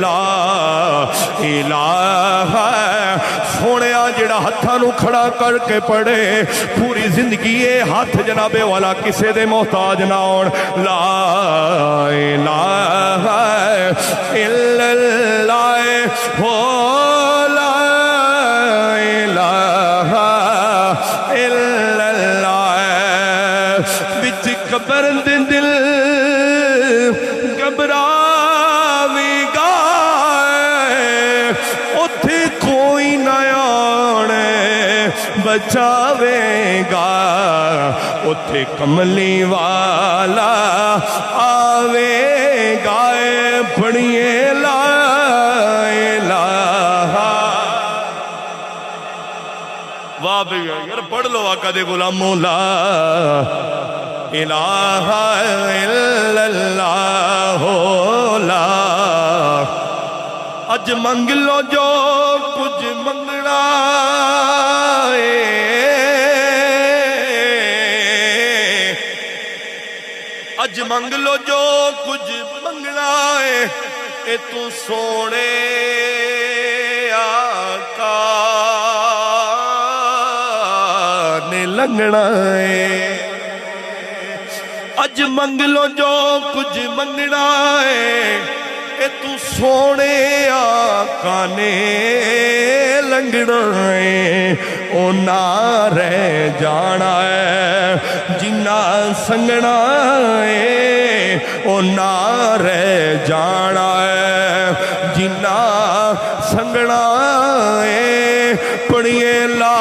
ला इलाहा सोने जिहड़ा हत्थां नूं खड़ा करके पढ़े पूरी जिंदगी ये हाथ जनाबे वाला किसे दे मोहताज ना होण ला इलाहा इल्लल्लाह हो ला इलाहा इल्लल्लाह विच कबर दे दिल घबरावेगा उथे कोई ना आने बचावेगा उथे कमली वाला आवेगा पढ़िए ला इलाहा वाह भैया यार पढ़ लो आका दे गुलामों ला इलाहा इल्लल्लाह ला अज मंग लो जो कुछ मंगना है अज मंग लो जो कुछ मंगना है ए तू सोने आका ने लंघना है अज मंग लो जो कुछ मंगना है ए तू सोने आका ने लंघना है ओ ना रह जाना है जिन्ना संगना है ओ ना रह जाना है जिन्ना संगना है पढ़िए ला